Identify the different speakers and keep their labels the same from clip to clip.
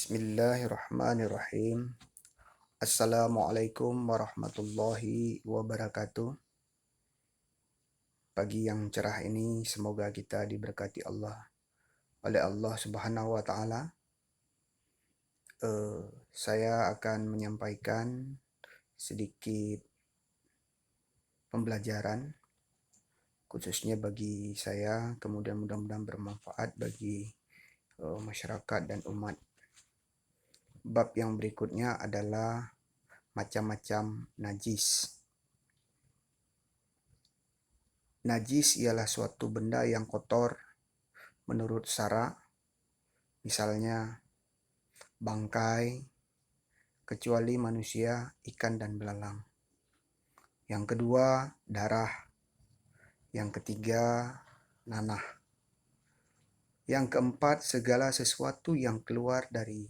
Speaker 1: Bismillahirrahmanirrahim. Assalamualaikum warahmatullahi wabarakatuh. Pagi yang cerah ini semoga kita diberkati oleh Allah Subhanahu wa taala. Saya akan menyampaikan sedikit pembelajaran khususnya bagi saya, kemudian mudah-mudahan bermanfaat bagi masyarakat dan umat. Bab yang berikutnya adalah macam-macam najis. Najis ialah suatu benda yang kotor menurut syara, misalnya bangkai, kecuali manusia, ikan, dan belalang. Yang kedua, darah. Yang ketiga, nanah. Yang keempat, segala sesuatu yang keluar dari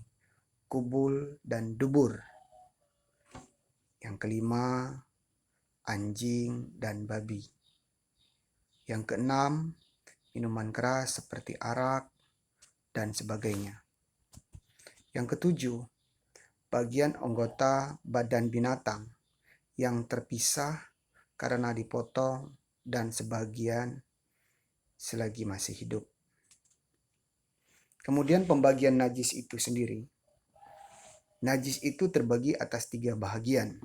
Speaker 1: kubul dan dubur. Yang kelima, anjing dan babi. Yang keenam, minuman keras seperti arak dan sebagainya. Yang ketujuh, bagian anggota badan binatang yang terpisah karena dipotong dan sebagian selagi masih hidup. Kemudian pembagian najis itu sendiri. Najis itu terbagi atas 3 bahagian.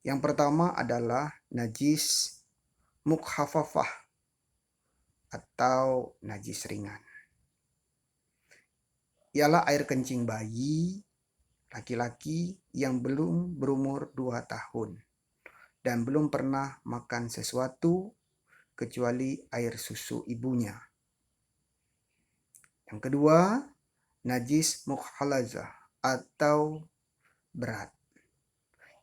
Speaker 1: Yang pertama adalah najis mukhafafah atau najis ringan. Ialah air kencing bayi laki-laki yang belum berumur 2 tahun dan belum pernah makan sesuatu kecuali air susu ibunya. Yang kedua, najis mukhalazah atau berat.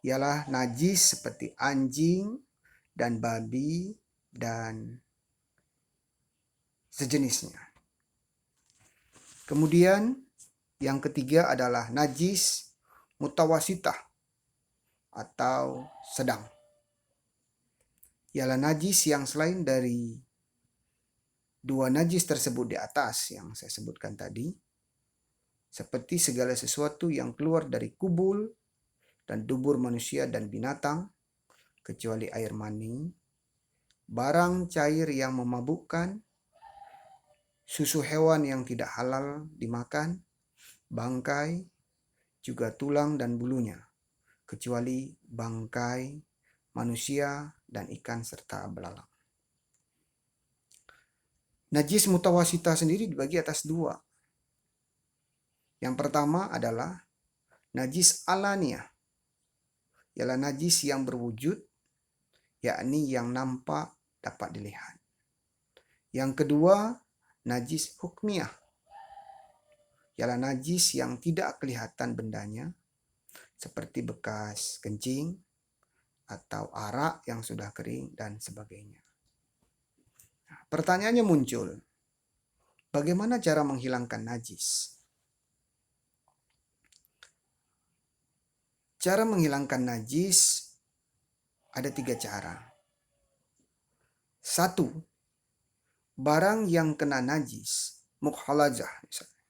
Speaker 1: Ialah najis seperti anjing dan babi dan sejenisnya. Kemudian yang ketiga adalah najis mutawasitah atau sedang. Ialah najis yang selain dari 2 najis tersebut di atas yang saya sebutkan tadi, seperti segala sesuatu yang keluar dari kubul dan dubur manusia dan binatang, kecuali air mani, barang cair yang memabukkan, susu hewan yang tidak halal dimakan, bangkai, juga tulang dan bulunya, kecuali bangkai manusia dan ikan serta belalang. Najis mutawasita sendiri dibagi atas 2. Yang pertama adalah najis alaniyah, ialah najis yang berwujud, yakni yang nampak dapat dilihat. Yang kedua, najis hukmiyah, ialah najis yang tidak kelihatan bendanya, seperti bekas kencing atau arak yang sudah kering dan sebagainya. Nah, pertanyaannya muncul, bagaimana cara menghilangkan najis? Cara menghilangkan najis ada 3 cara. 1. Barang yang kena najis, mukhalazah misalnya,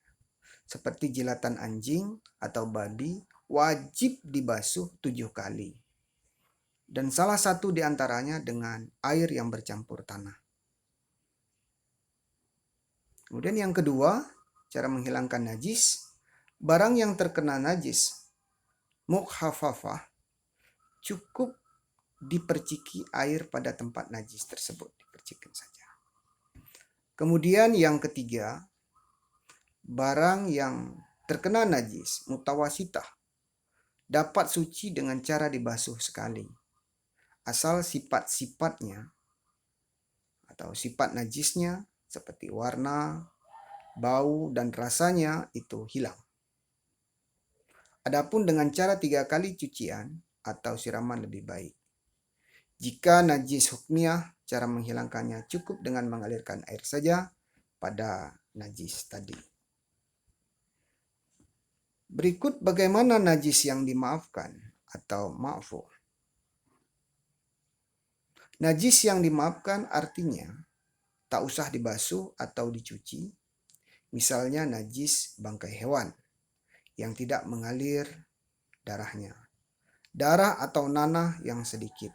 Speaker 1: seperti jilatan anjing atau babi, wajib dibasuh 7 kali. Dan salah satu di antaranya dengan air yang bercampur tanah. Kemudian yang kedua, cara menghilangkan najis, barang yang terkena najis, mukhafafah, cukup diperciki air pada tempat najis tersebut, dipercikin saja. Kemudian yang ketiga, barang yang terkena najis, mutawasitah, dapat suci dengan cara dibasuh sekali, asal sifat-sifatnya atau sifat najisnya seperti warna, bau, dan rasanya itu hilang. Adapun dengan cara 3 kali cucian atau siraman lebih baik. Jika najis hukmiyah, cara menghilangkannya cukup dengan mengalirkan air saja pada najis tadi. Berikut bagaimana najis yang dimaafkan atau ma'fu. Najis yang dimaafkan artinya tak usah dibasuh atau dicuci. Misalnya najis bangkai hewan yang tidak mengalir darahnya, darah atau nanah yang sedikit,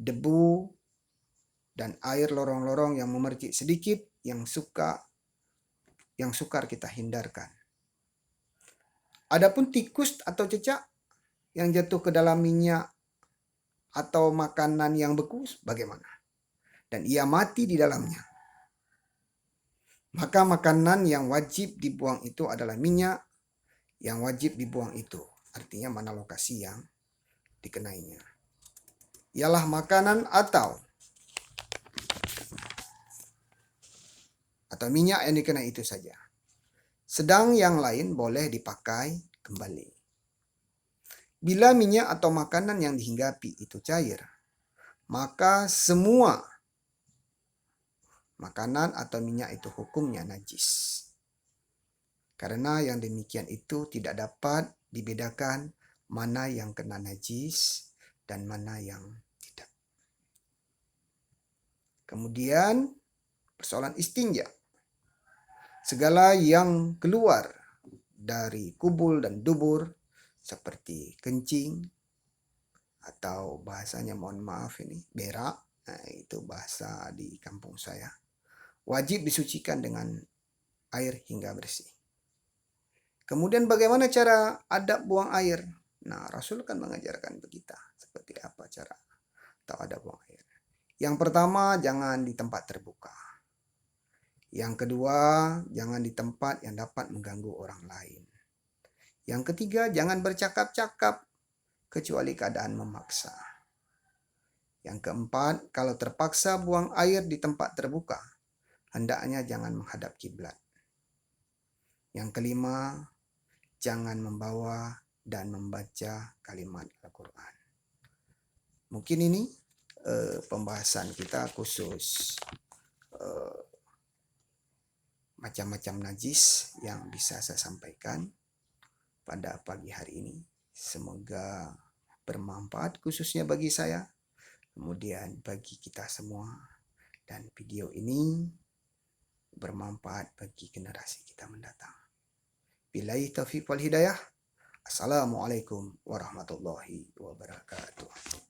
Speaker 1: debu dan air lorong-lorong yang memercik sedikit yang sukar kita hindarkan. Adapun tikus atau cecak yang jatuh ke dalam minyak atau makanan yang beku, bagaimana? Dan ia mati di dalamnya. Maka makanan yang wajib dibuang itu adalah minyak yang wajib dibuang itu. Artinya mana lokasi yang dikenainya. Ialah makanan atau minyak yang dikenai itu saja. Sedang yang lain boleh dipakai kembali. Bila minyak atau makanan yang dihinggapi itu cair, maka semua makanan atau minyak itu hukumnya najis. Karena yang demikian itu tidak dapat dibedakan mana yang kena najis dan mana yang tidak. Kemudian persoalan istinja. Segala yang keluar dari kubul dan dubur seperti kencing atau bahasanya mohon maaf ini berak, nah, itu bahasa di kampung saya, wajib disucikan dengan air hingga bersih. Kemudian bagaimana cara adab buang air? Nah, Rasul kan mengajarkan kita seperti apa cara atau adab buang air. Yang pertama, jangan di tempat terbuka. Yang kedua, jangan di tempat yang dapat mengganggu orang lain. Yang ketiga, jangan bercakap-cakap kecuali keadaan memaksa. Yang keempat, kalau terpaksa buang air di tempat terbuka, hendaknya jangan menghadap kiblat. Yang kelima, jangan membawa dan membaca kalimat Al-Quran. Mungkin ini pembahasan kita khusus macam-macam najis yang bisa saya sampaikan pada pagi hari ini. Semoga bermanfaat khususnya bagi saya, kemudian bagi kita semua, dan video ini bermanfaat bagi generasi kita mendatang. Billahi taufiq wal hidayah. Assalamualaikum warahmatullahi wabarakatuh.